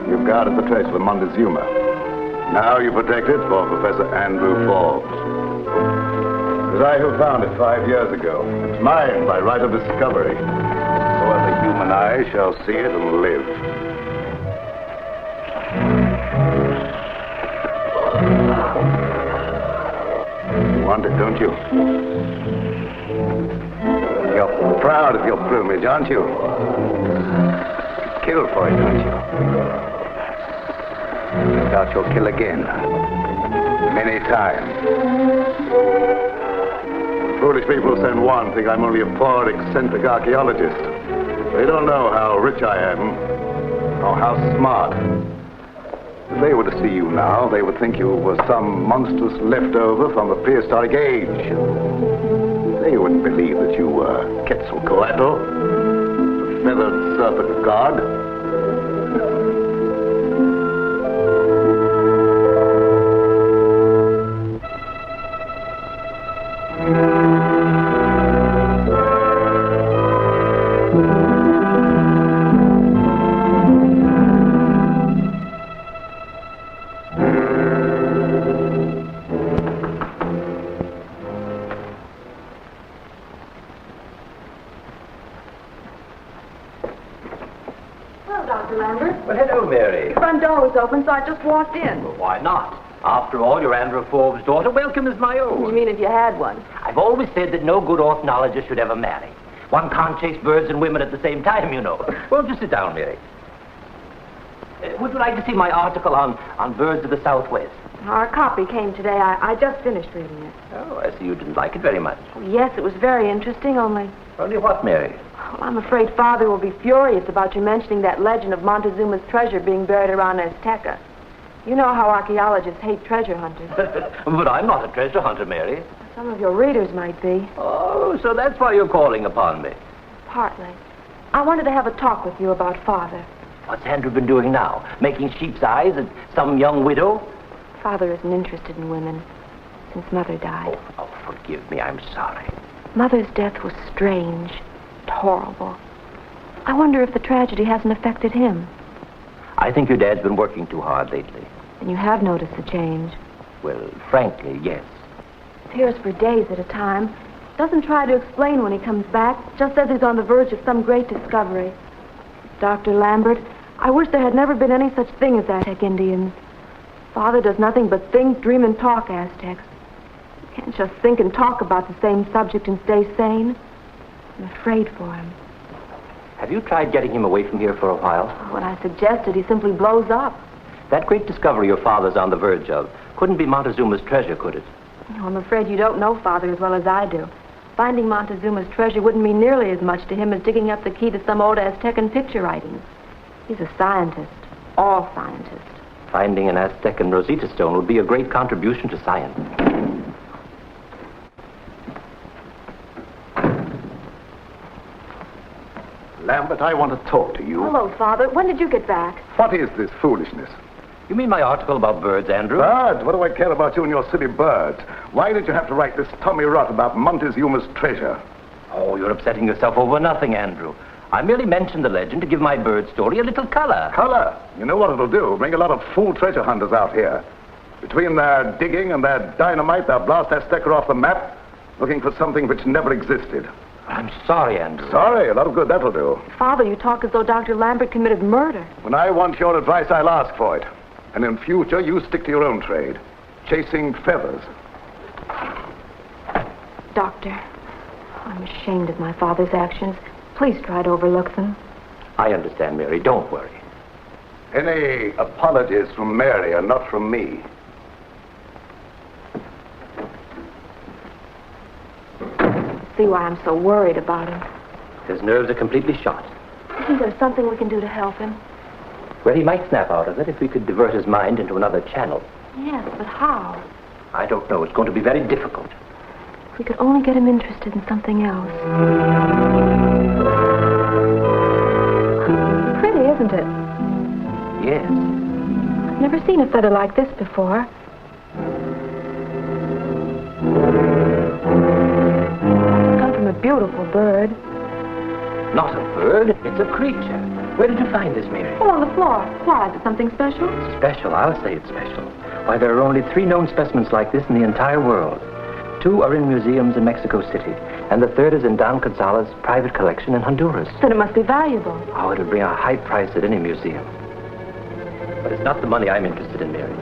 You've guarded the trace for Montezuma. Now you protect it for Professor Andrew Forbes. It was I who found it 5 years ago. It's mine by right of discovery. So as the human eye shall see it and live. You want it, don't you? You're proud of your plumage, aren't you? Kill for it, don't you? No doubt you'll kill again. Many times. Foolish people who send one think I'm only a poor, eccentric archaeologist. They don't know how rich I am, or how smart. If they were to see you now, they would think you were some monstrous leftover from the prehistoric age. They wouldn't believe that you were Quetzalcoatl, the feathered serpent god. Open, so I just walked in. Well, why not? After all, you're Andrew Forbes' daughter. Welcome is my own. You mean if you had one? I've always said that no good ornithologist should ever marry. One can't chase birds and women at the same time, you know. Well, just sit down, Mary. Would you like to see my article on birds of the Southwest? Our copy came today. I just finished reading it. Oh, I see you didn't like it very much. Oh, yes, it was very interesting, only... Only what, Mary? Well, I'm afraid Father will be furious about you mentioning that legend of Montezuma's treasure being buried around Azteca. You know how archaeologists hate treasure hunters. But I'm not a treasure hunter, Mary. Some of your readers might be. Oh, so that's why you're calling upon me. Partly. I wanted to have a talk with you about Father. What's Andrew been doing now? Making sheep's eyes at some young widow? Father isn't interested in women since Mother died. Oh, forgive me. I'm sorry. Mother's death was strange and horrible. I wonder if the tragedy hasn't affected him. I think your dad's been working too hard lately. And you have noticed the change. Well, frankly, yes. disappears for days at a time. Doesn't try to explain when he comes back. Just says he's on the verge of some great discovery. Dr. Lambert, I wish there had never been any such thing as Aztec Indians. Father does nothing but think, dream, and talk Aztecs. You can't just think and talk about the same subject and stay sane. I'm afraid for him. Have you tried getting him away from here for a while? When I suggested, he simply blows up. That great discovery your father's on the verge of couldn't be Montezuma's treasure, could it? Oh, I'm afraid you don't know Father as well as I do. Finding Montezuma's treasure wouldn't mean nearly as much to him as digging up the key to some old Aztecan picture writings. He's a scientist. All scientists. Finding an Aztecan Rosetta Stone would be a great contribution to science. Lambert, I want to talk to you. Hello, Father. When did you get back? What is this foolishness? You mean my article about birds, Andrew? Birds? What do I care about you and your silly birds? Why did you have to write this Tommy rot about Montezuma's treasure? Oh, you're upsetting yourself over nothing, Andrew. I merely mentioned the legend to give my bird story a little color. Color? You know what it'll do? Bring a lot of fool treasure hunters out here. Between their digging and their dynamite, they'll blast Azteca off the map, looking for something which never existed. I'm sorry, Andrew. Sorry? A lot of good that'll do. Father, you talk as though Dr. Lambert committed murder. When I want your advice, I'll ask for it. And in future, you stick to your own trade. Chasing feathers. Doctor, I'm ashamed of my father's actions. Please try to overlook them. I understand, Mary. Don't worry. Any apologies from Mary are not from me. See why I'm so worried about him. His nerves are completely shot. Isn't there something we can do to help him? Well, he might snap out of it if we could divert his mind into another channel. Yes, but how? I don't know. It's going to be very difficult. If we could only get him interested in something else. Pretty, isn't it? Yes. I've never seen a feather like this before. It's come from a beautiful bird. Not a bird. It's a creature. Where did you find this, Mary? Oh, on the floor. Why? Is it something special? Special? I'll say it's special. Why, there are only 3 known specimens like this in the entire world. 2 are in museums in Mexico City, and the 3rd is in Don Gonzalez's private collection in Honduras. Then it must be valuable. Oh, it would bring a high price at any museum. But it's not the money I'm interested in, Mary.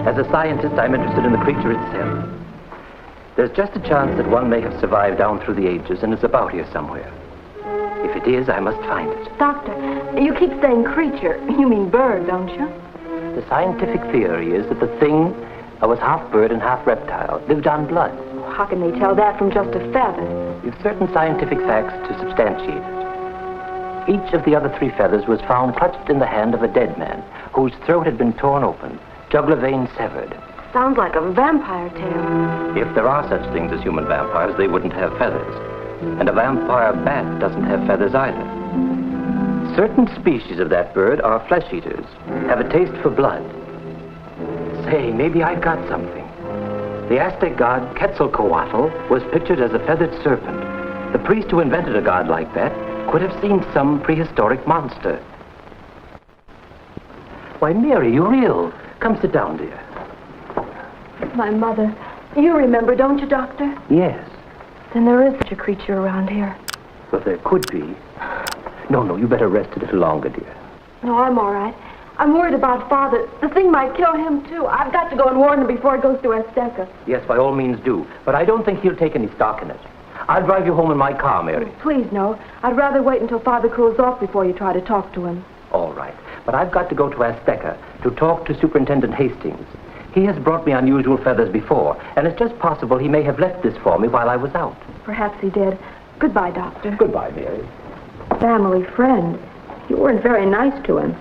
As a scientist, I'm interested in the creature itself. There's just a chance that one may have survived down through the ages and is about here somewhere. If it is, I must find it. Doctor, you keep saying creature. You mean bird, don't you? The scientific theory is that the thing was half bird and half reptile, lived on blood. How can they tell that from just a feather? We've certain scientific facts to substantiate it. Each of the other 3 feathers was found clutched in the hand of a dead man, whose throat had been torn open, jugular vein severed. Sounds like a vampire tale. If there are such things as human vampires, they wouldn't have feathers. And a vampire bat doesn't have feathers either. Certain species of that bird are flesh eaters, have a taste for blood. Say, maybe I've got something. The Aztec god Quetzalcoatl was pictured as a feathered serpent. The priest who invented a god like that could have seen some prehistoric monster. Why, Mary, you're ill. Come sit down, dear. My mother. You remember, don't you, Doctor? Yes. Then there is such a creature around here. Well, there could be. No, you better rest a little longer, dear. No, I'm all right. I'm worried about Father. The thing might kill him, too. I've got to go and warn him before it goes to Azteca. Yes, by all means do. But I don't think he'll take any stock in it. I'll drive you home in my car, Mary. Please, no. I'd rather wait until Father cools off before you try to talk to him. All right. But I've got to go to Azteca to talk to Superintendent Hastings. He has brought me unusual feathers before, and it's just possible he may have left this for me while I was out. Perhaps he did. Goodbye, Doctor. Goodbye, Mary. Family friend. You weren't very nice to him.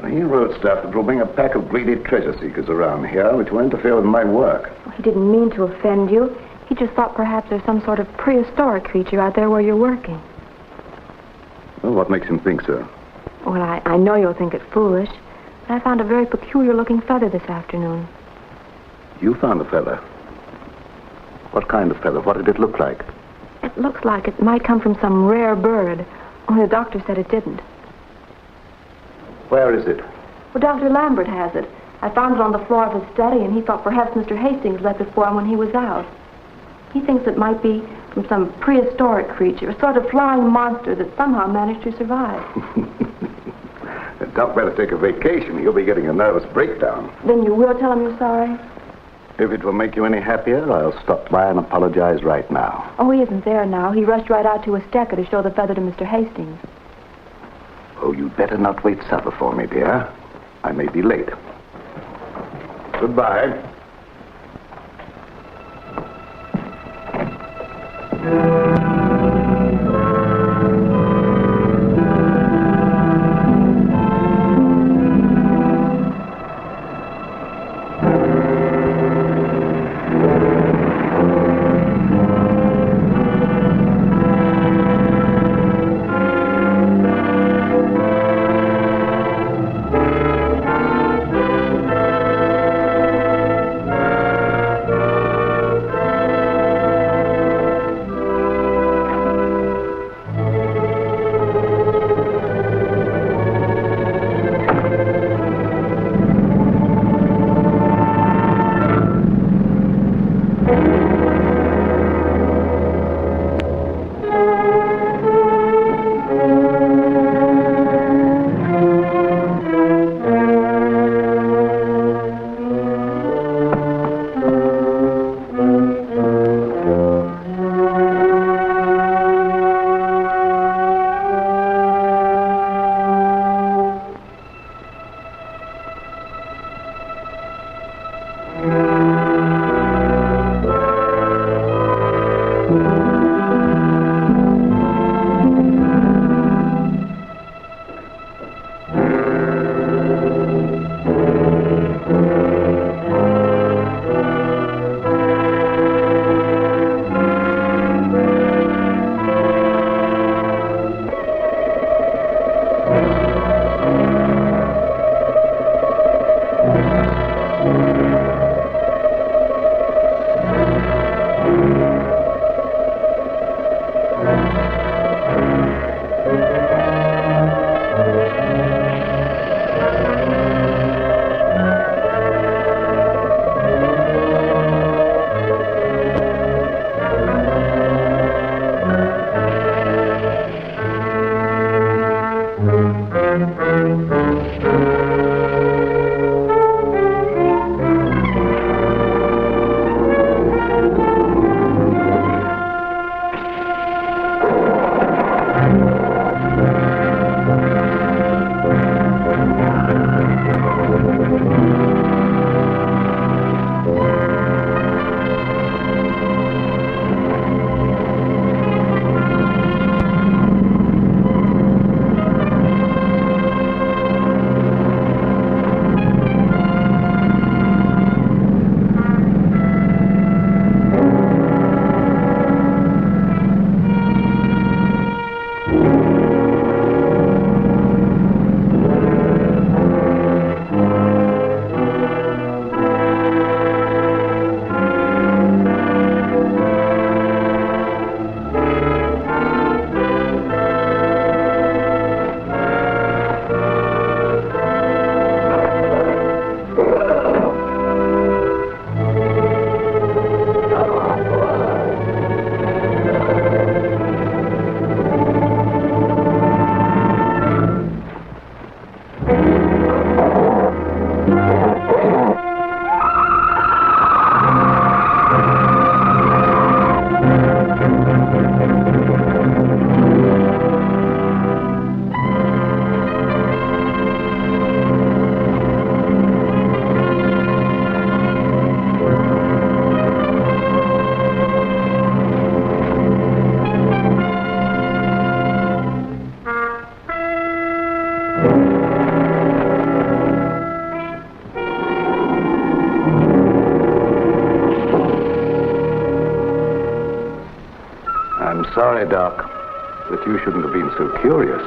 He wrote stuff that will bring a pack of greedy treasure seekers around here, which will interfere with my work. He didn't mean to offend you. He just thought perhaps there's some sort of prehistoric creature out there where you're working. Well, what makes him think so? Well, I know you'll think it foolish, but I found a very peculiar-looking feather this afternoon. You found a feather? What kind of feather? What did it look like? It looks like it might come from some rare bird, only the doctor said it didn't. Where is it? Well, Dr. Lambert has it. I found it on the floor of his study, and he thought perhaps Mr. Hastings left it for him when he was out. He thinks it might be from some prehistoric creature, a sort of flying monster that somehow managed to survive. Doc better take a vacation. He'll be getting a nervous breakdown. Then you will tell him you're sorry? If it will make you any happier, I'll stop by and apologize right now. Oh, he isn't there now. He rushed right out to Esteca to show the feather to Mr. Hastings. Oh, you'd better not wait supper for me, dear. I may be late. Goodbye. I'm sorry, Doc, but you shouldn't have been so curious.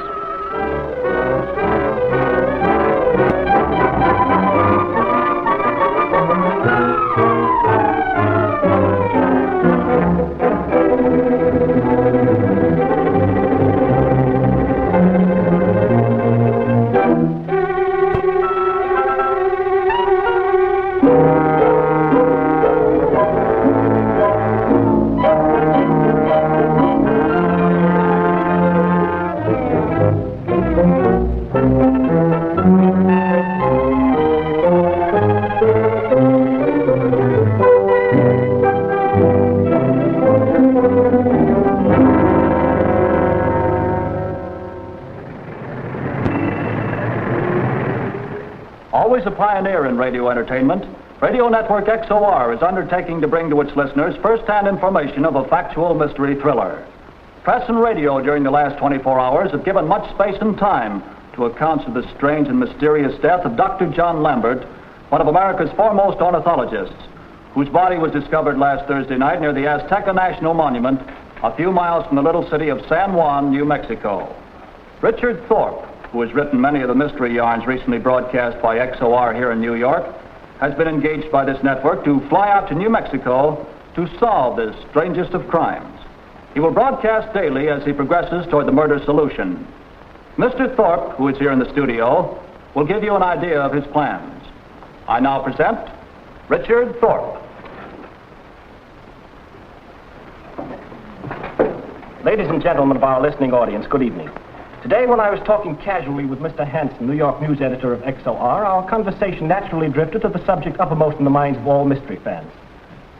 a pioneer in radio entertainment, Radio Network XOR is undertaking to bring to its listeners first-hand information of a factual mystery thriller. Press and radio during the last 24 hours have given much space and time to accounts of the strange and mysterious death of Dr. John Lambert, one of America's foremost ornithologists, whose body was discovered last Thursday night near the Azteca National Monument, a few miles from the little city of San Juan, New Mexico. Richard Thorpe, who has written many of the mystery yarns recently broadcast by XOR here in New York, has been engaged by this network to fly out to New Mexico to solve this strangest of crimes. He will broadcast daily as he progresses toward the murder solution. Mr. Thorpe, who is here in the studio, will give you an idea of his plans. I now present Richard Thorpe. Ladies and gentlemen of our listening audience, good evening. Today, when I was talking casually with Mr. Hanson, New York news editor of XOR, our conversation naturally drifted to the subject uppermost in the minds of all mystery fans.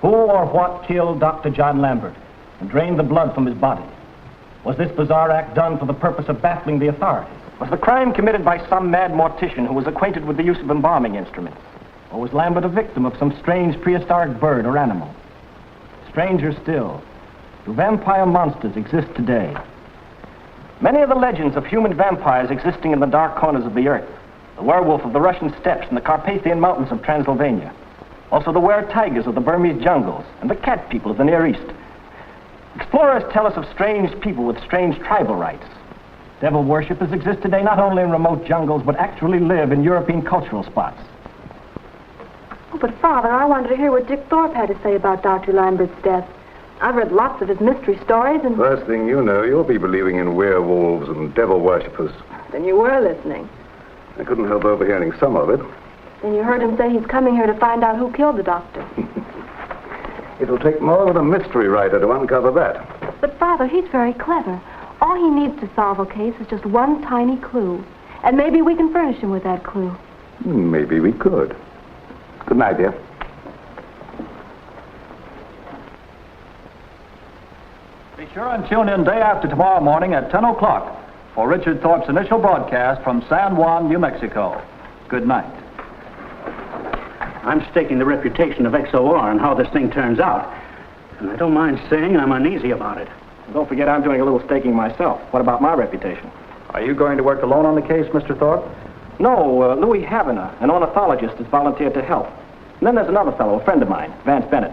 Who or what killed Dr. John Lambert and drained the blood from his body? Was this bizarre act done for the purpose of baffling the authorities? Was the crime committed by some mad mortician who was acquainted with the use of embalming instruments? Or was Lambert a victim of some strange prehistoric bird or animal? Stranger still, do vampire monsters exist today? Many of the legends of human vampires existing in the dark corners of the earth, the werewolf of the Russian steppes and the Carpathian mountains of Transylvania, also the were-tigers of the Burmese jungles and the cat people of the Near East. Explorers tell us of strange people with strange tribal rites. Devil worshippers exist today not only in remote jungles, but actually live in European cultural spots. Oh, but Father, I wanted to hear what Dick Thorpe had to say about Dr. Lambert's death. I've read lots of his mystery stories and... First thing you know, you'll be believing in werewolves and devil worshippers. Then you were listening. I couldn't help overhearing some of it. Then you heard him say he's coming here to find out who killed the doctor. It'll take more than a mystery writer to uncover that. But Father, he's very clever. All he needs to solve a case is just one tiny clue. And maybe we can furnish him with that clue. Maybe we could. Good night, dear. Be sure and tune in day after tomorrow morning at 10 o'clock for Richard Thorpe's initial broadcast from San Juan, New Mexico. Good night. I'm staking the reputation of XOR on how this thing turns out. And I don't mind saying I'm uneasy about it. Don't forget I'm doing a little staking myself. What about my reputation? Are you going to work alone on the case, Mr. Thorpe? No, Louis Havana, an ornithologist, has volunteered to help. And then there's another fellow, a friend of mine, Vance Bennett.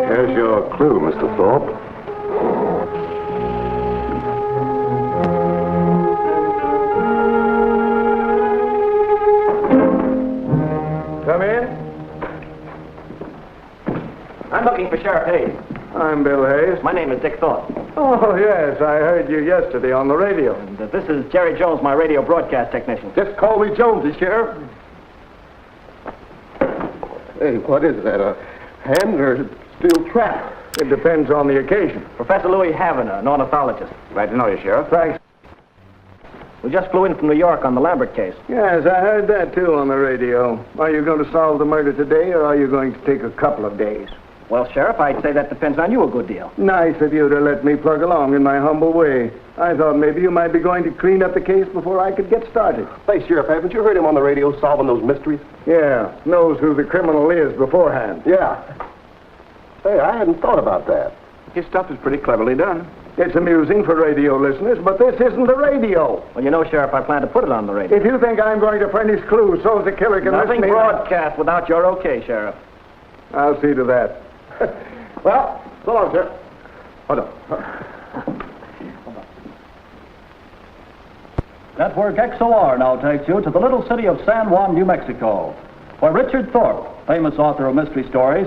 Here's your clue, Mr. Thorpe. Come in. I'm looking for Sheriff Hayes. I'm Bill Hayes. My name is Dick Thorpe. Oh, yes, I heard you yesterday on the radio. And this is Jerry Jones, my radio broadcast technician. Just call me Jonesy, Sheriff. Hey, what is that, a hand or steel trap? It depends on the occasion. Professor Louis Havana, an ornithologist. Glad to know you, Sheriff. Thanks. We just flew in from New York on the Lambert case. Yes, I heard that, too, on the radio. Are you going to solve the murder today, or are you going to take a couple of days? Well, Sheriff, I'd say that depends on you a good deal. Nice of you to let me plug along in my humble way. I thought maybe you might be going to clean up the case before I could get started. Say, Sheriff, haven't you heard him on the radio solving those mysteries? Yeah, knows who the criminal is beforehand. Yeah. Hey, I hadn't thought about that. His stuff is pretty cleverly done. It's amusing for radio listeners, but this isn't the radio. Well, you know, Sheriff, I plan to put it on the radio. If you think I'm going to furnish clues so the killer can Nothing listen in... broadcast without your okay, Sheriff. I'll see to that. Well, so long, sir. Hold on. Network XOR now takes you to the little city of San Juan, New Mexico, where Richard Thorpe, famous author of mystery stories,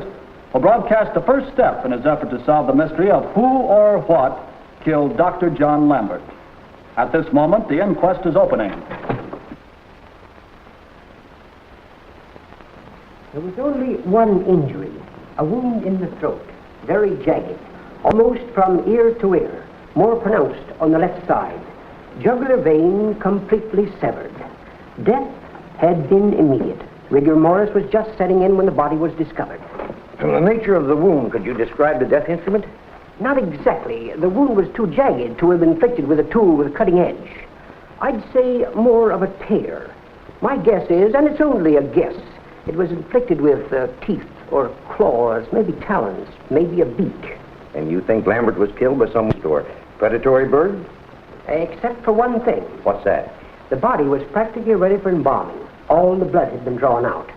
will broadcast the first step in his effort to solve the mystery of who or what killed Dr. John Lambert. At this moment, the inquest is opening. There was only one injury, a wound in the throat, very jagged, almost from ear to ear, more pronounced on the left side. Jugular vein completely severed. Death had been immediate. Rigor mortis was just setting in when the body was discovered. From the nature of the wound, could you describe the death instrument? Not exactly. The wound was too jagged to have been inflicted with a tool with a cutting edge. I'd say more of a tear. My guess is, and it's only a guess, it was inflicted with teeth or claws, maybe talons, maybe a beak. And you think Lambert was killed by some or predatory bird? Except for one thing. What's that? The body was practically ready for embalming. All the blood had been drawn out.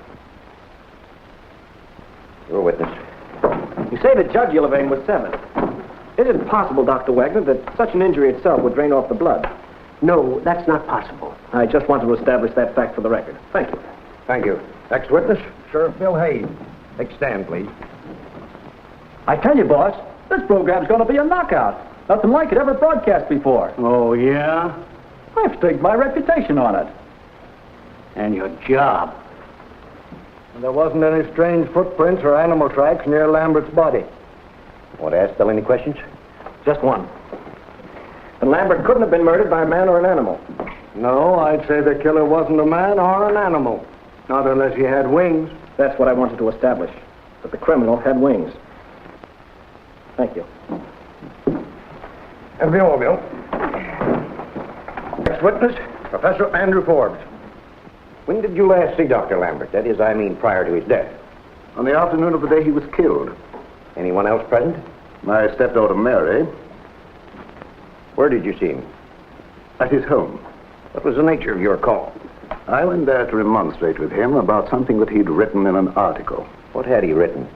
You're a witness. You say the jugular vein was severed. Is it possible, Dr. Wagner, that such an injury itself would drain off the blood? No, that's not possible. I just wanted to establish that fact for the record. Thank you. Thank you. Next witness, Sheriff Bill Hayes. Take stand, please. I tell you, boss, this program's going to be a knockout. Nothing like it ever broadcast before. Oh, yeah? I've staked my reputation on it. And your job. And there wasn't any strange footprints or animal tracks near Lambert's body. Want to ask Bill any questions? Just one. And Lambert couldn't have been murdered by a man or an animal. No, I'd say the killer wasn't a man or an animal. Not unless he had wings. That's what I wanted to establish, that the criminal had wings. Thank you. That'll be all, Bill. Next witness, Professor Andrew Forbes. When did you last see Dr. Lambert? That is, I mean, prior to his death. On the afternoon of the day he was killed. Anyone else present? My stepdaughter Mary. Where did you see him? At his home. What was the nature of your call? I went there to remonstrate with him about something that he'd written in an article. What had he written?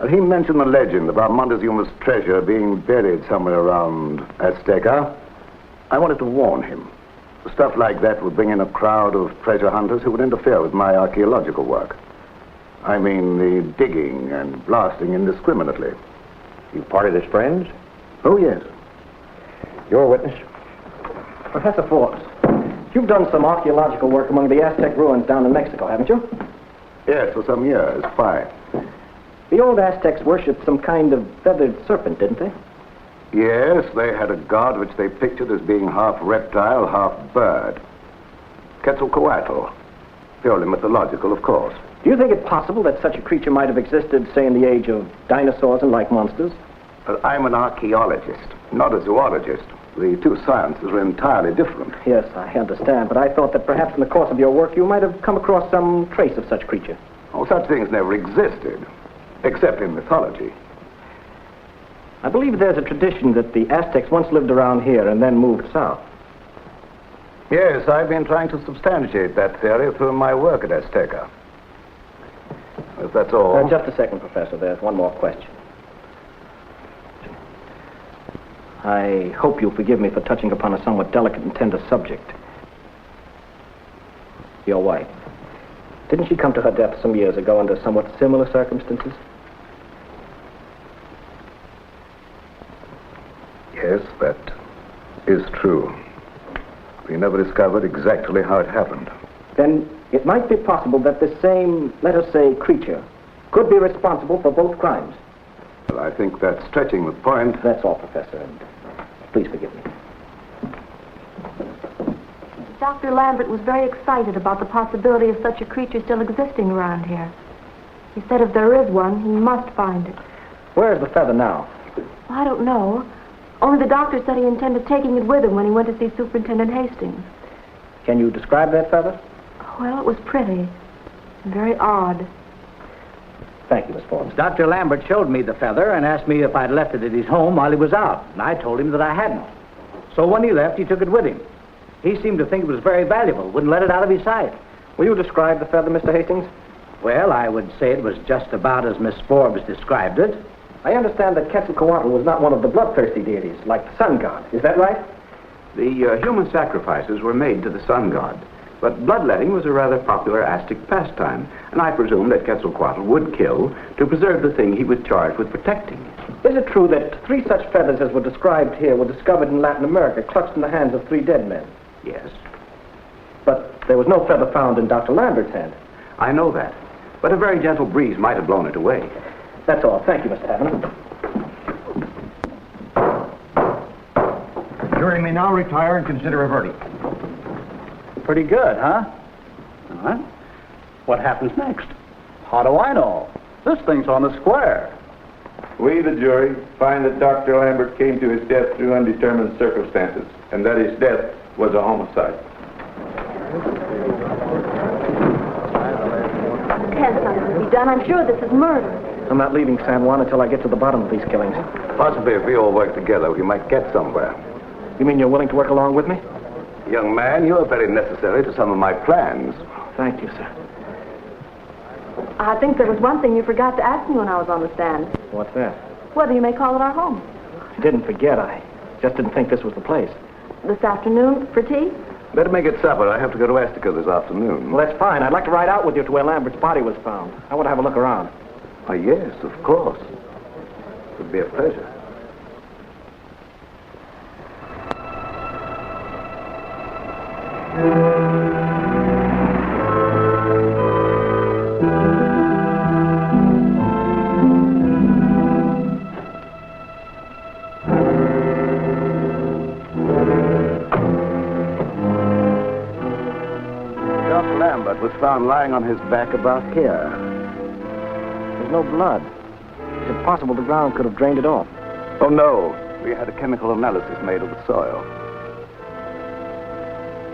He mentioned the legend about Montezuma's treasure being buried somewhere around Azteca. I wanted to warn him. Stuff like that would bring in a crowd of treasure hunters who would interfere with my archaeological work. I mean, the digging and blasting indiscriminately. You parted as friends? Oh, yes. You're a witness. Professor Forbes, you've done some archaeological work among the Aztec ruins down in Mexico, haven't you? Yes, for some years. 5. The old Aztecs worshipped some kind of feathered serpent, didn't they? Yes, they had a god which they pictured as being half reptile, half bird. Quetzalcoatl. Purely mythological, of course. Do you think it possible that such a creature might have existed, say, in the age of dinosaurs and like monsters? But I'm an archaeologist, not a zoologist. The two sciences are entirely different. Yes, I understand, but I thought that perhaps in the course of your work you might have come across some trace of such creature. Oh, such things never existed, except in mythology. I believe there's a tradition that the Aztecs once lived around here and then moved south. Yes, I've been trying to substantiate that theory through my work at Azteca. If that's all. Just a second, Professor. There's one more question. I hope you'll forgive me for touching upon a somewhat delicate and tender subject. Your wife. Didn't she come to her death some years ago under somewhat similar circumstances? Yes, that is true. We never discovered exactly how it happened. Then it might be possible that the same, let us say, creature could be responsible for both crimes. Well, I think that's stretching the point. That's all, Professor, and please forgive me. Dr. Lambert was very excited about the possibility of such a creature still existing around here. He said if there is one, he must find it. Where is the feather now? Well, I don't know. Only the doctor said he intended taking it with him when he went to see Superintendent Hastings. Can you describe that feather? Well, it was pretty. And very odd. Thank you, Miss Forbes. Dr. Lambert showed me the feather and asked me if I'd left it at his home while he was out. And I told him that I hadn't. So when he left, he took it with him. He seemed to think it was very valuable, wouldn't let it out of his sight. Will you describe the feather, Mr. Hastings? Well, I would say it was just about as Miss Forbes described it. I understand that Quetzalcoatl was not one of the bloodthirsty deities, like the sun god. Is that right? The human sacrifices were made to the sun god, but bloodletting was a rather popular Aztec pastime, and I presume that Quetzalcoatl would kill to preserve the thing he was charged with protecting. Is it true that 3 such feathers as were described here were discovered in Latin America, clutched in the hands of 3 dead men? Yes. But there was no feather found in Dr. Lambert's hand. I know that, but a very gentle breeze might have blown it away. That's all. Thank you, Mr. Hammond. Jury may now retire and consider a verdict. Pretty good, huh? All right. What happens next? How do I know? This thing's on the square. We, the jury, find that Dr. Lambert came to his death through undetermined circumstances, and that his death was a homicide. Can't something be done? I'm sure this is murder. I'm not leaving San Juan until I get to the bottom of these killings. Possibly if we all work together, we might get somewhere. You mean you're willing to work along with me? Young man, you are very necessary to some of my plans. Thank you, sir. I think there was one thing you forgot to ask me when I was on the stand. What's that? Whether you may call it our home. I didn't forget. I just didn't think this was the place. This afternoon for tea? Better make it supper. I have to go to Estica this afternoon. Well, that's fine. I'd like to ride out with you to where Lambert's body was found. I want to have a look around. Oh, yes, of course. It would be a pleasure. Dr. Lambert was found lying on his back about here. There's no blood. It's impossible the ground could have drained it off. Oh, no. We had a chemical analysis made of the soil.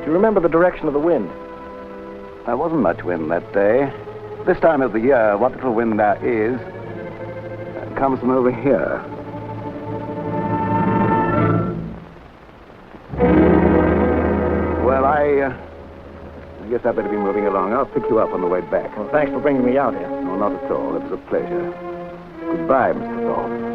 Do you remember the direction of the wind? There wasn't much wind that day. This time of the year, what little wind there is comes from over here. Well, I guess I better be moving along. I'll pick you up on the way back. Well, thanks for bringing me out here. No, not at all. It was a pleasure. Goodbye, Mr. Thorpe.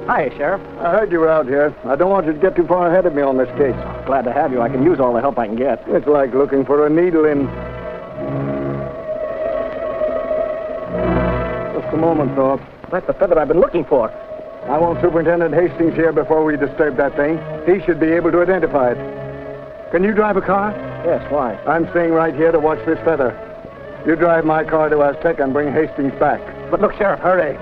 Hi, Sheriff. I heard you were out here. I don't want you to get too far ahead of me on this case. Glad to have you. I can use all the help I can get. It's like looking for a needle in... Just a moment, Thorpe. That's the feather I've been looking for. I want Superintendent Hastings here before we disturb that thing. He should be able to identify it. Can you drive a car? Yes, why? I'm staying right here to watch this feather. You drive my car to Aztec and bring Hastings back. But look, Sheriff, hurry.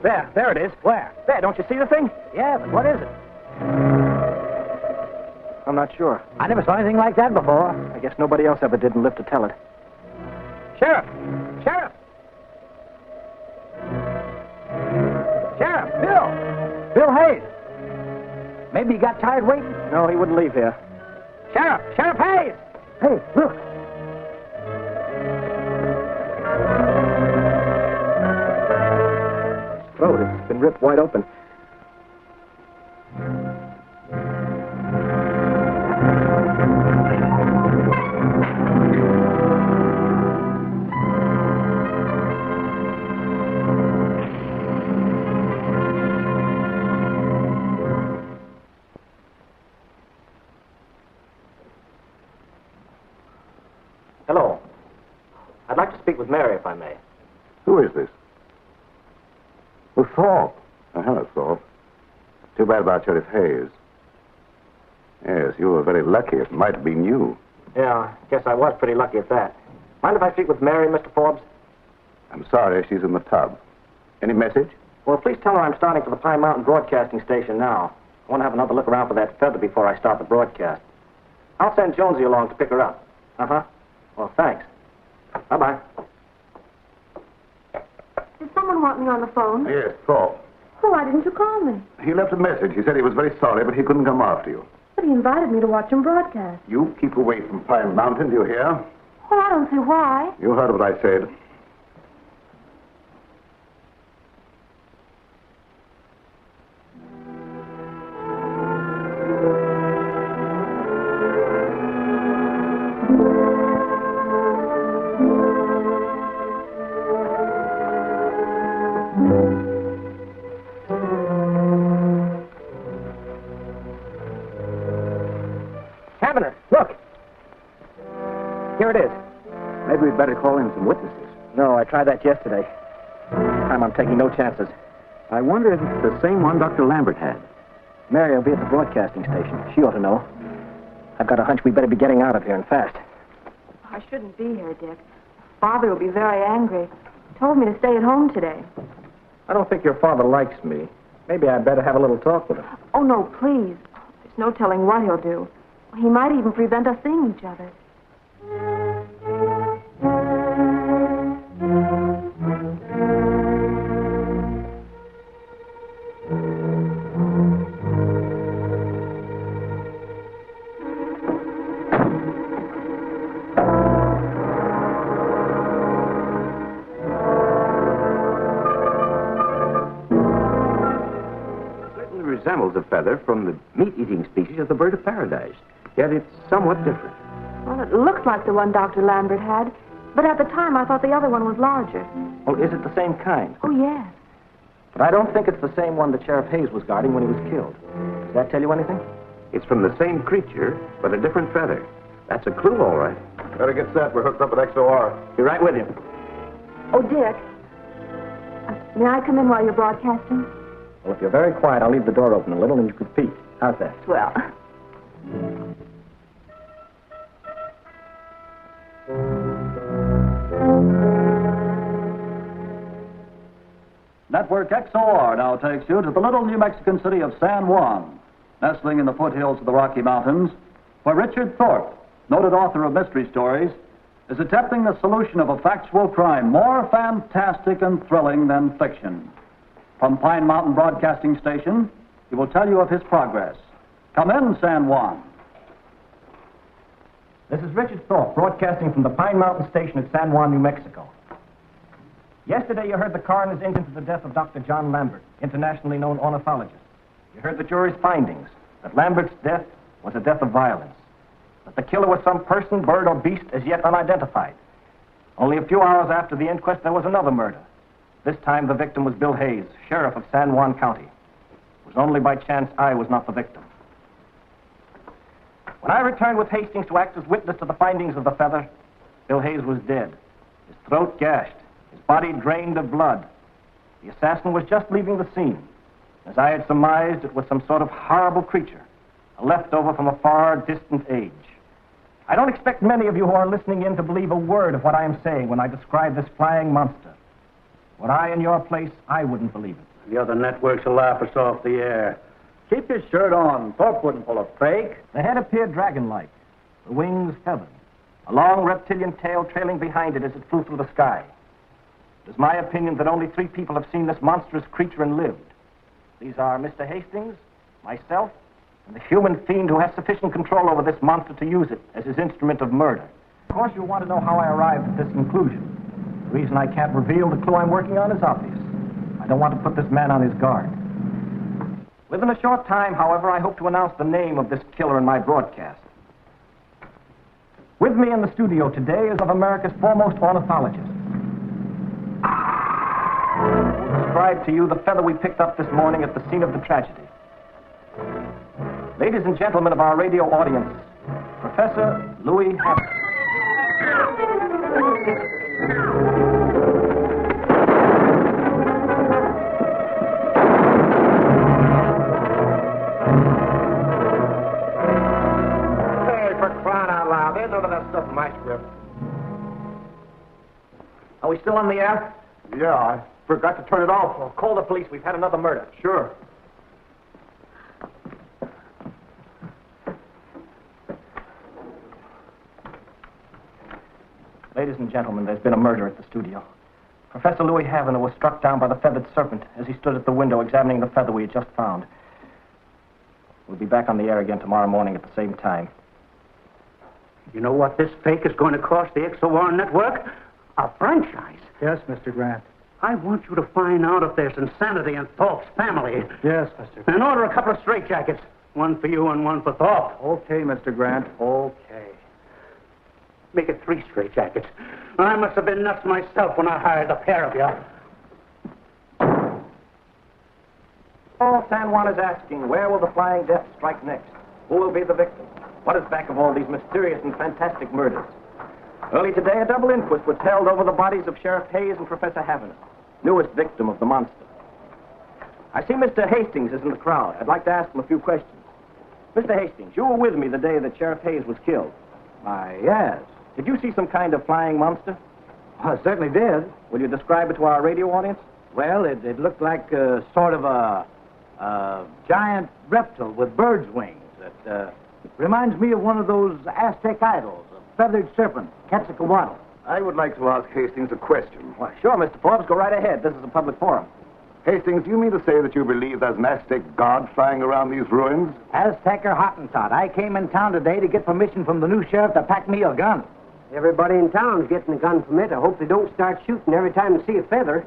There it is. Where? There, don't you see the thing? Yeah, but what is it? I'm not sure. I never saw anything like that before. I guess nobody else ever did and lived to tell it. Sheriff! Sheriff! Sheriff, Bill! Bill Hayes! Maybe he got tired waiting. No, he wouldn't leave here. Sheriff! Sheriff Hayes! Hey, look! His throat, it's been ripped wide open. Hello. I'd like to speak with Mary, if I may. Who is this? Well, Thorpe. Oh, hello, Thorpe. Too bad about Sheriff Hayes. Yes, you were very lucky. It might have been you. Yeah, I guess I was pretty lucky at that. Mind if I speak with Mary, Mr. Forbes? I'm sorry, she's in the tub. Any message? Well, please tell her I'm starting for the Pine Mountain Broadcasting Station now. I want to have another look around for that feather before I start the broadcast. I'll send Jonesy along to pick her up. Uh-huh. Well, thanks. Bye-bye. Did someone want me on the phone? Yes, Thorpe. Well, why didn't you call me? He left a message. He said he was very sorry, but he couldn't come after you. But he invited me to watch him broadcast. You keep away from Pine Mountain, do you hear? Well, I don't see why. You heard what I said. Cabinet, look! Here it is. Maybe we'd better call in some witnesses. No, I tried that yesterday. This time I'm taking no chances. I wonder if it's the same one Dr. Lambert had. Mary will be at the broadcasting station. She ought to know. I've got a hunch we better be getting out of here and fast. I shouldn't be here, Dick. Father will be very angry. He told me to stay at home today. I don't think your father likes me. Maybe I'd better have a little talk with him. Oh, no, please. There's no telling what he'll do. He might even prevent us seeing each other. Certainly resembles a feather from the meat-eating species of the bird of paradise. Yet it's somewhat different. Well, it looks like the one Dr. Lambert had, but at the time I thought the other one was larger. Well, is it the same kind? Oh, yes. But I don't think it's the same one that Sheriff Hayes was guarding when he was killed. Does that tell you anything? It's from the same creature, but a different feather. That's a clue, all right. Better get set. We're hooked up at XOR. Be right with you. Oh, Dick. May I come in while you're broadcasting? Well, if you're very quiet, I'll leave the door open a little and you could peek. How's that? Well. Network XOR now takes you to the little New Mexican city of San Juan, nestling in the foothills of the Rocky Mountains, where Richard Thorpe, noted author of mystery stories, is attempting the solution of a factual crime more fantastic and thrilling than fiction. From Pine Mountain Broadcasting Station, he will tell you of his progress. Come in, San Juan. This is Richard Thorpe, broadcasting from the Pine Mountain Station at San Juan, New Mexico. Yesterday, you heard the coroner's into the death of Dr. John Lambert, internationally known ornithologist. You heard the jury's findings, that Lambert's death was a death of violence, that the killer was some person, bird, or beast as yet unidentified. Only a few hours after the inquest, there was another murder. This time, the victim was Bill Hayes, sheriff of San Juan County. It was only by chance I was not the victim. When I returned with Hastings to act as witness to the findings of the feather, Bill Hayes was dead, his throat gashed, his body drained of blood. The assassin was just leaving the scene. As I had surmised, it was some sort of horrible creature, a leftover from a far distant age. I don't expect many of you who are listening in to believe a word of what I am saying when I describe this flying monster. Were I in your place, I wouldn't believe it. The other networks will laugh us off the air. Keep your shirt on. Thorpe wouldn't pull a fake. The head appeared dragon-like, the wings feathered, a long reptilian tail trailing behind it as it flew through the sky. It is my opinion that only 3 people have seen this monstrous creature and lived. These are Mr. Hastings, myself, and the human fiend who has sufficient control over this monster to use it as his instrument of murder. Of course, you'll want to know how I arrived at this conclusion. The reason I can't reveal the clue I'm working on is obvious. I don't want to put this man on his guard. Within a short time, however, I hope to announce the name of this killer in my broadcast. With me in the studio today is of America's foremost ornithologist. We'll describe to you the feather we picked up this morning at the scene of the tragedy. Ladies and gentlemen of our radio audience, Professor Louis Hammond. Stuff in my script. Are we still on the air? Yeah, I forgot to turn it off. Well, call the police. We've had another murder. Sure. Ladies and gentlemen, there's been a murder at the studio. Professor Louis Havener was struck down by the feathered serpent as he stood at the window examining the feather we had just found. We'll be back on the air again tomorrow morning at the same time. You know what this fake is going to cost the XOR network? A franchise. Yes, Mr. Grant. I want you to find out if there's insanity in Thorpe's family. Yes, Mr. Grant. And order a couple of straitjackets. One for you and one for Thorpe. Okay, Mr. Grant. Okay. Make it 3 straitjackets. I must have been nuts myself when I hired the pair of you. All San Juan is asking, where will the flying death strike next? Who will be the victim? What is back of all these mysterious and fantastic murders? Early today, a double inquest was held over the bodies of Sheriff Hayes and Professor Havener, newest victim of the monster. I see Mr. Hastings is in the crowd. I'd like to ask him a few questions. Mr. Hastings, you were with me the day that Sheriff Hayes was killed. Why, yes. Did you see some kind of flying monster? I certainly did. Will you describe it to our radio audience? Well, it looked like sort of a giant reptile with bird's wings that reminds me of one of those Aztec idols, a feathered serpent, Quetzalcoatl. I would like to ask Hastings a question. Why, sure, Mr. Forbes. Go right ahead. This is a public forum. Hastings, do you mean to say that you believe there's an Aztec god flying around these ruins? Aztec or Hottentot. I came in town today to get permission from the new sheriff to pack me a gun. Everybody in town's getting a gun permit. I hope they don't start shooting every time they see a feather.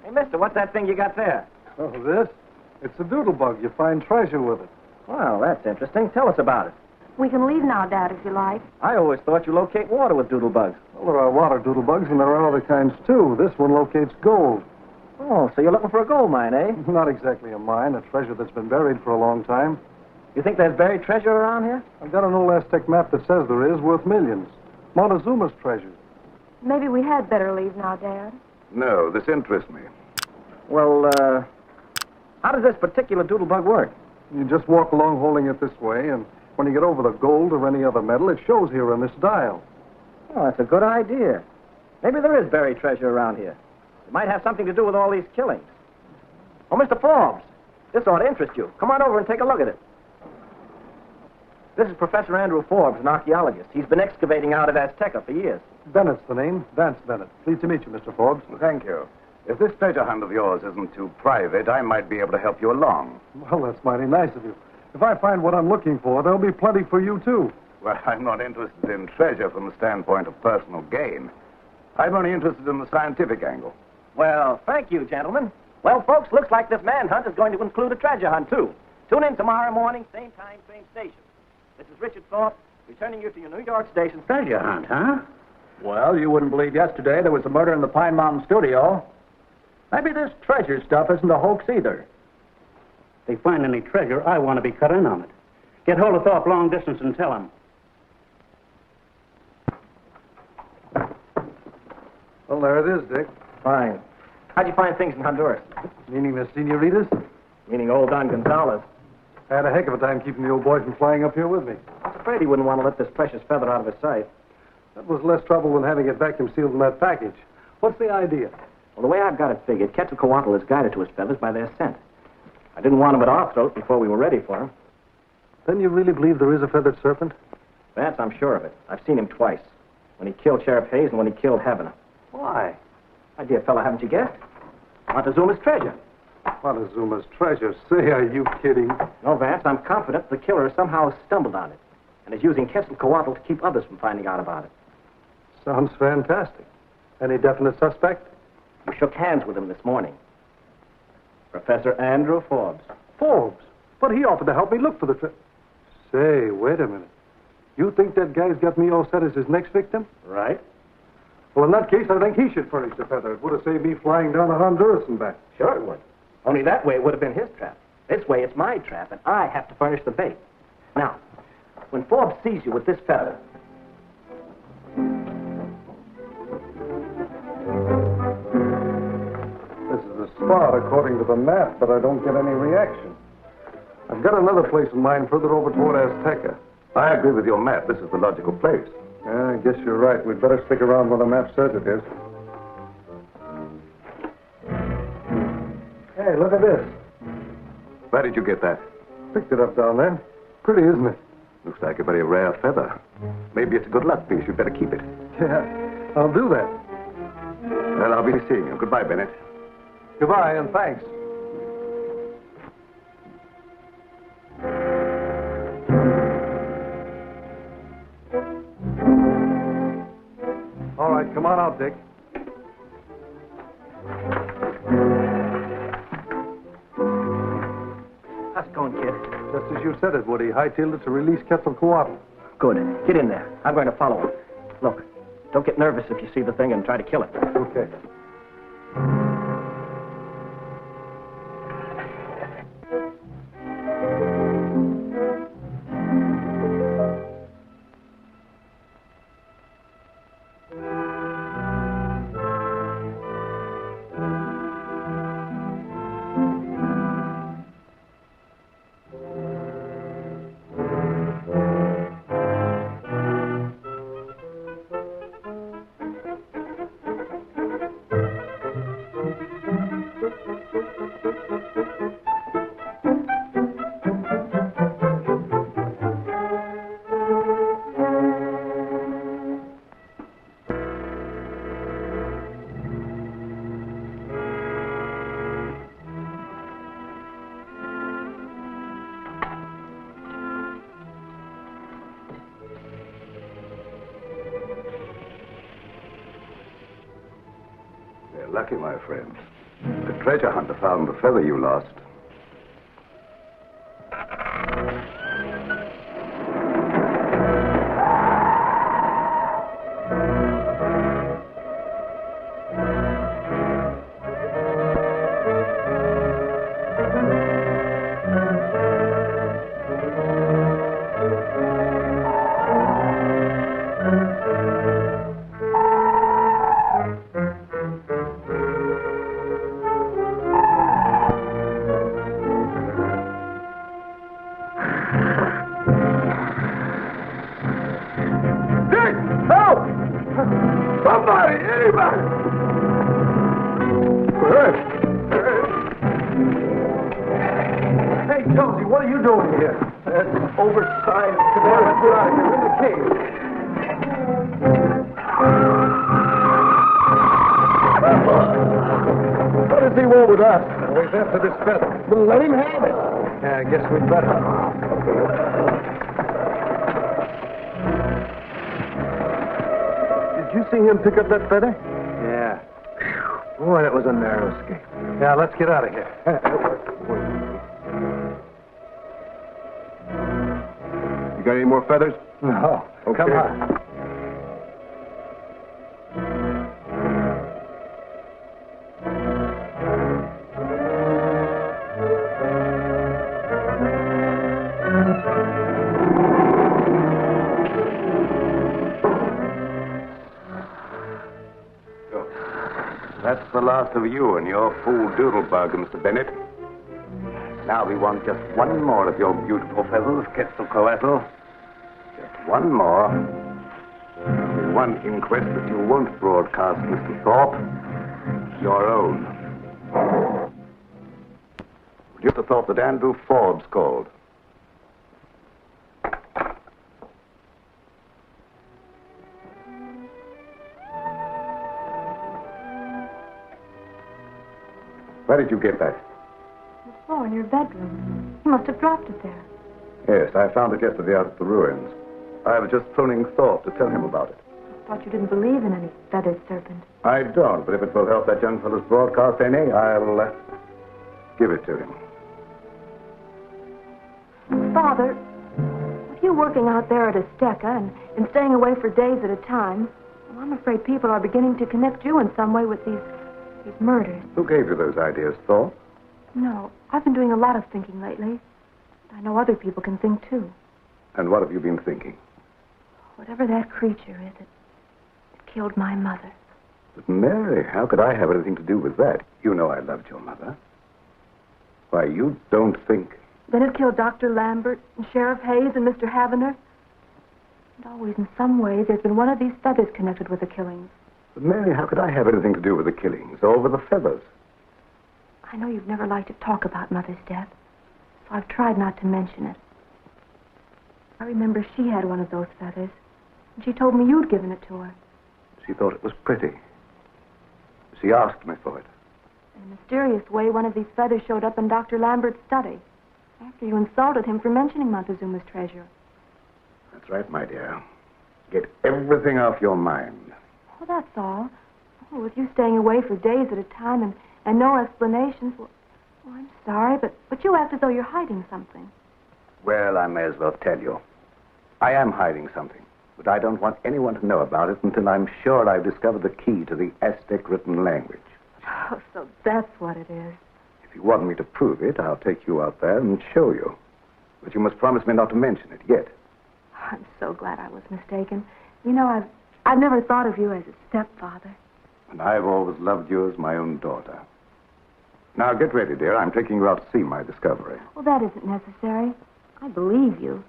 Hey, mister, what's that thing you got there? Oh, this? It's a doodlebug. You find treasure with it. Well, that's interesting. Tell us about it. We can leave now, Dad, if you like. I always thought you locate water with doodlebugs. Well, there are water doodlebugs, and there are other kinds, too. This one locates gold. Oh, so you're looking for a gold mine, eh? Not exactly a mine, a treasure that's been buried for a long time. You think there's buried treasure around here? I've got an old Aztec map that says there is, worth millions. Montezuma's treasure. Maybe we had better leave now, Dad. No, this interests me. Well, how does this particular doodlebug work? You just walk along holding it this way, and when you get over the gold or any other metal, it shows here on this dial. Oh, that's a good idea. Maybe there is buried treasure around here. It might have something to do with all these killings. Oh, Mr. Forbes, this ought to interest you. Come on over and take a look at it. This is Professor Andrew Forbes, an archaeologist. He's been excavating out at Azteca for years. Bennett's the name. Vance Bennett. Pleased to meet you, Mr. Forbes. Thank you. If this treasure hunt of yours isn't too private, I might be able to help you along. Well, that's mighty nice of you. If I find what I'm looking for, there'll be plenty for you, too. Well, I'm not interested in treasure from the standpoint of personal gain. I'm only interested in the scientific angle. Well, thank you, gentlemen. Well, folks, looks like this manhunt is going to include a treasure hunt, too. Tune in tomorrow morning, same time, same station. This is Richard Thorpe, returning you to your New York station. Treasure hunt, huh? Well, you wouldn't believe yesterday there was a murder in the Pine Mountain studio. Maybe this treasure stuff isn't a hoax either. If they find any treasure, I want to be cut in on it. Get hold of Thorpe long distance and tell him. Well, there it is, Dick. Fine. How'd you find things in Honduras? Meaning the senoritas? Meaning old Don Gonzalez. I had a heck of a time keeping the old boy from flying up here with me. I was afraid he wouldn't want to let this precious feather out of his sight. That was less trouble than having it vacuum sealed in that package. What's the idea? Well, the way I've got it figured, Quetzalcoatl is guided to his feathers by their scent. I didn't want him at our throat before we were ready for him. Then you really believe there is a feathered serpent? Vance, I'm sure of it. I've seen him twice. When he killed Sheriff Hayes and when he killed Heaven. Why? My dear fellow, haven't you guessed? Montezuma's treasure. Montezuma's treasure. Say, are you kidding? No, Vance, I'm confident the killer somehow stumbled on it and is using Quetzalcoatl to keep others from finding out about it. Sounds fantastic. Any definite suspect? We shook hands with him this morning. Professor Andrew Forbes. Forbes? But he offered to help me look for the Say, wait a minute. You think that guy's got me all set as his next victim? Right. Well, in that case, I think he should furnish the feather. It would have saved me flying down to Honduras and back. Sure it would. Only that way it would have been his trap. This way it's my trap, and I have to furnish the bait. Now, when Forbes sees you with this feather... This is the spot according to the map, but I don't get any reaction. I've got another place in mind further over toward Azteca. I agree with your map. This is the logical place. Yeah, I guess you're right. We'd better stick around where the map says it is. Hey, look at this. Where did you get that? Picked it up down there. Pretty, isn't it? Looks like a very rare feather. Maybe it's a good luck piece. You'd better keep it. Yeah, I'll do that. Well, I'll be seeing you. Goodbye, Bennett. Goodbye, and thanks. All right, come on out, Dick. How's it going, kid? Just as you said it, Woody. Hightailed it to release Quetzalcoatl. Good. Get in there. I'm going to follow him. Look, don't get nervous if you see the thing and try to kill it. Okay. Lucky, my friend. The treasure hunter found the feather you lost. After this feather. Well, let him have it. Yeah, I guess we'd better. Did you see him pick up that feather? Yeah. Boy, that was a narrow escape. Yeah, let's get out of here. You got any more feathers? No. Okay. Come on. That's the last of you and your fool doodlebug, Mr. Bennett. Now we want just one more of your beautiful feathers, Quetzalcoatl. Just one more. There'll be one inquest that you won't broadcast, Mr. Thorpe. your own. You'd have thought that Andrew Forbes called. Where did you get that? The floor in your bedroom. You must have dropped it there. Yes, I found it yesterday out at the ruins. I was just phoning Thorpe to tell him about it. I thought you didn't believe in any feathered serpent. I don't, but if it will help that young fellow's broadcast any, I'll give it to him. Father, with you working out there at Azteca and staying away for days at a time, well, I'm afraid people are beginning to connect you in some way with these murders. Who gave you those ideas, Thorpe? No, I've been doing a lot of thinking lately. I know other people can think, too. And what have you been thinking? Whatever that creature is, it killed my mother. But Mary, how could I have anything to do with that? You know I loved your mother. Why, you don't think... Then it killed Dr. Lambert and Sheriff Hayes and Mr. Havener. And always, in some way, there's been one of these feathers connected with the killings. But Mary, how could I have anything to do with the killings or with the feathers? I know you've never liked to talk about Mother's death, so I've tried not to mention it. I remember she had one of those feathers, and she told me you'd given it to her. She thought it was pretty. She asked me for it. In a mysterious way, one of these feathers showed up in Dr. Lambert's study, after you insulted him for mentioning Montezuma's treasure. That's right, my dear. Get everything off your mind. Oh, that's all. Oh, with you staying away for days at a time and no explanations, well, I'm sorry, but you act as though you're hiding something. Well, I may as well tell you. I am hiding something, but I don't want anyone to know about it until I'm sure I've discovered the key to the Aztec written language. Oh, so that's what it is. If you want me to prove it, I'll take you out there and show you. But you must promise me not to mention it yet. I'm so glad I was mistaken. You know, I've never thought of you as a stepfather. And I've always loved you as my own daughter. Now, get ready, dear. I'm taking you out to see my discovery. Well, that isn't necessary. I believe you.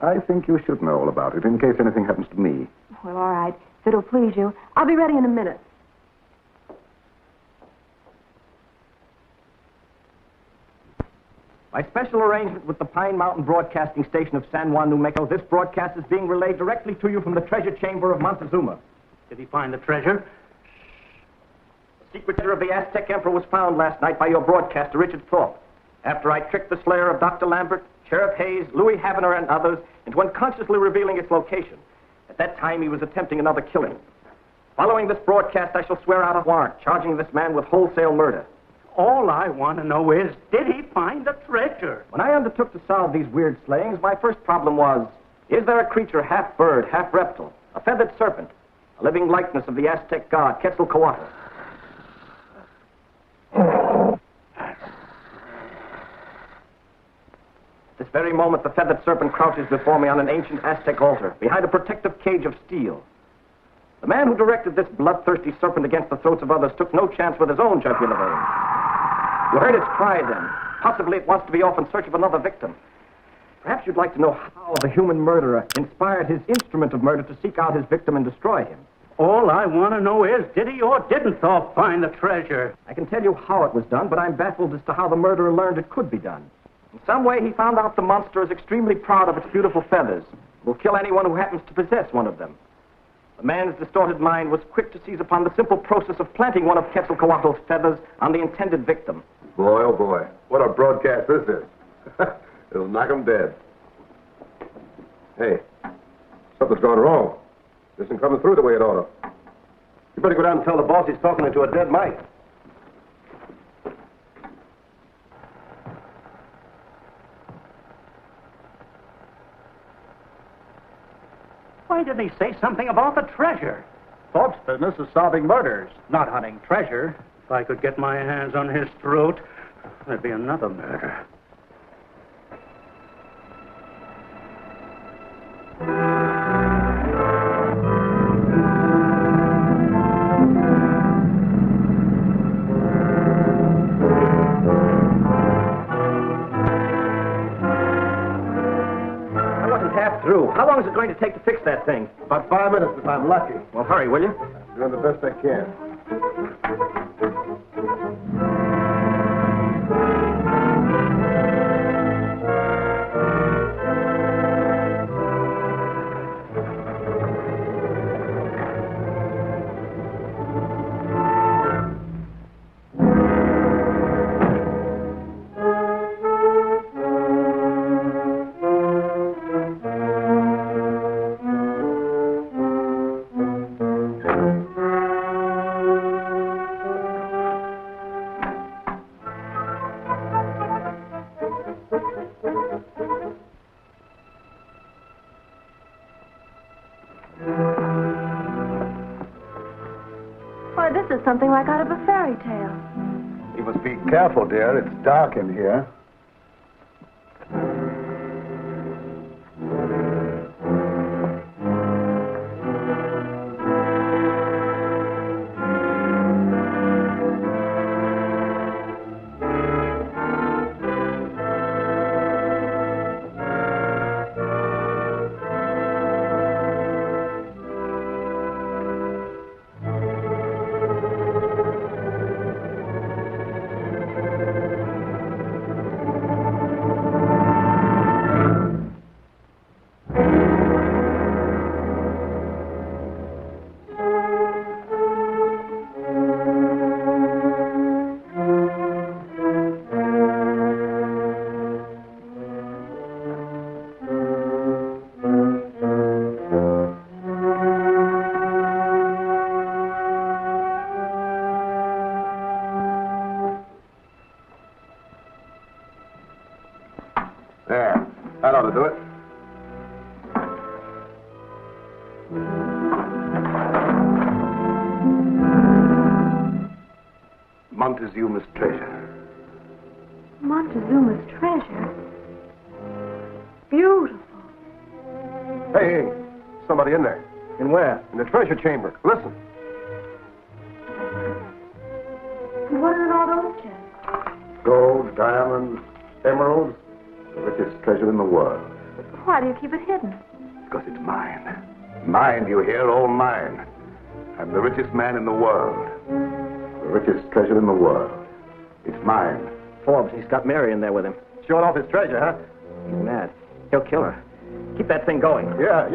I think you should know all about it in case anything happens to me. Well, all right. If it'll please you, I'll be ready in a minute. By special arrangement with the Pine Mountain Broadcasting Station of San Juan, New Mexico, this broadcast is being relayed directly to you from the treasure chamber of Montezuma. Did he find the treasure? The secret treasure of the Aztec Emperor was found last night by your broadcaster, Richard Thorpe, after I tricked the slayer of Dr. Lambert, Sheriff Hayes, Louis Havener, and others into unconsciously revealing its location. At that time, he was attempting another killing. Following this broadcast, I shall swear out a warrant charging this man with wholesale murder. All I want to know is, did he find the treasure? When I undertook to solve these weird slayings, my first problem was, is there a creature half bird, half reptile, a feathered serpent, a living likeness of the Aztec god Quetzalcoatl? This very moment, the feathered serpent crouches before me on an ancient Aztec altar, behind a protective cage of steel. The man who directed this bloodthirsty serpent against the throats of others took no chance with his own jugular vein. You heard its cry then. Possibly it wants to be off in search of another victim. Perhaps you'd like to know how the human murderer inspired his instrument of murder to seek out his victim and destroy him. All I want to know is, did he or didn't Thorpe find the treasure? I can tell you how it was done, but I'm baffled as to how the murderer learned it could be done. In some way, he found out the monster is extremely proud of its beautiful feathers. Will kill anyone who happens to possess one of them. The man's distorted mind was quick to seize upon the simple process of planting one of Quetzalcoatl's feathers on the intended victim. Boy, oh boy, what a broadcast this is. It'll knock 'em dead. Hey, something's gone wrong. This isn't coming through the way it ought to. You better go down and tell the boss he's talking into a dead mic. Why didn't he say something about the treasure? Thorpe's business is solving murders, not hunting treasure. If I could get my hands on his throat, there'd be another murder. I wasn't half through. How long is it going to take to fix that thing? About 5 minutes if I'm lucky. Well, hurry, will you? Doing the best I can. Why, this is something like out of a fairy tale. You must be careful, dear. It's dark in here. There. That ought to do it. Montezuma's treasure. Montezuma's treasure? Beautiful. Hey, somebody in there. In where? In the treasure chamber. Listen. And what are in all those chests? Gold, diamonds, emeralds. The richest treasure in the world. Why do you keep it hidden? Because it's mine. Mine, do you hear? All mine. I'm the richest man in the world. The richest treasure in the world. It's mine. Forbes, he's got Mary in there with him. Showing off his treasure, huh? He's mad. He'll kill her. Keep that thing going. Yeah.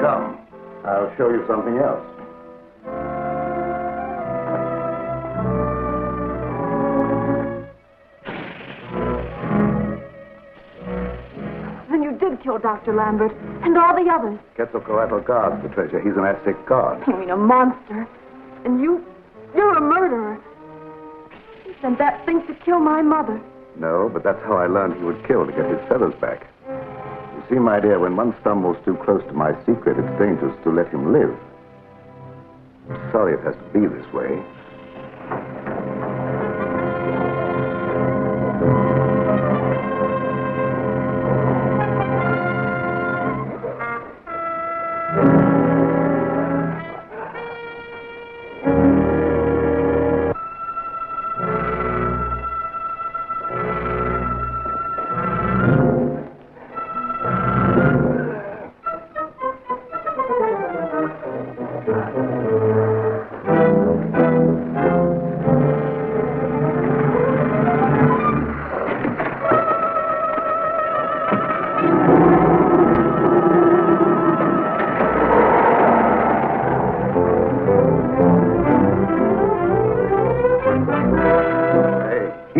Come. I'll show you something else. Then you did kill Dr. Lambert and all the others. Quetzalcoatl guards the treasure. He's an Aztec god. You mean a monster. And you're a murderer. You sent that thing to kill my mother. No, but that's how I learned he would kill to get his feathers back. You see, my dear, when one stumbles too close to my secret, it's dangerous to let him live. I'm sorry it has to be this way.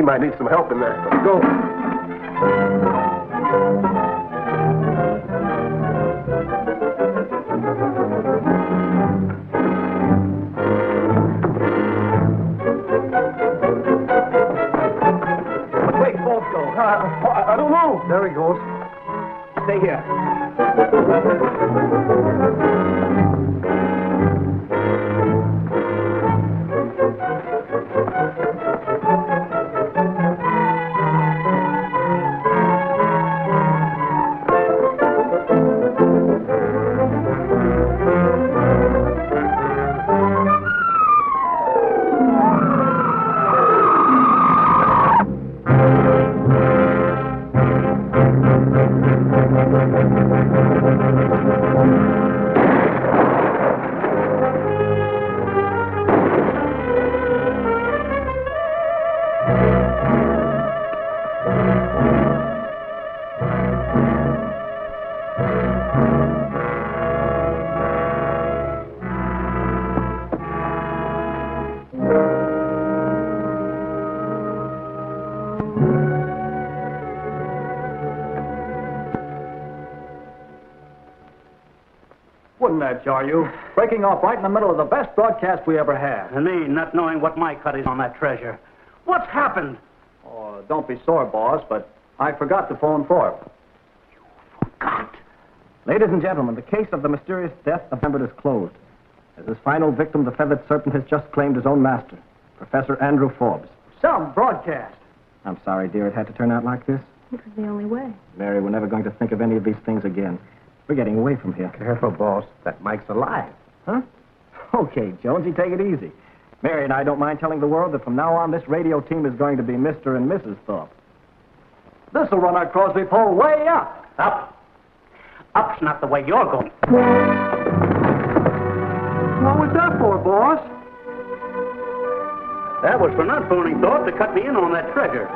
I need some help in there. Let's go. Which way Forbes go? I don't know. There he goes. Stay here. Wouldn't that jar you? Breaking off right in the middle of the best broadcast we ever had. And me not knowing what my cut is on that treasure. What's happened? Oh, don't be sore, boss, but I forgot to phone Forbes. God. Ladies and gentlemen, the case of the mysterious death of Lambert is closed. As his final victim, the feathered serpent has just claimed his own master, Professor Andrew Forbes. Some broadcast. I'm sorry, dear, it had to turn out like this. It was the only way. Mary, we're never going to think of any of these things again. We're getting away from here. Careful, boss. That Mike's alive. Huh? Okay, Jonesy, take it easy. Mary and I don't mind telling the world that from now on, this radio team is going to be Mr. and Mrs. Thorpe. This'll run our Crosby pole way up. Up. Up's not the way you're going. What was that for, boss? That was for not phoning Thorpe to cut me in on that treasure.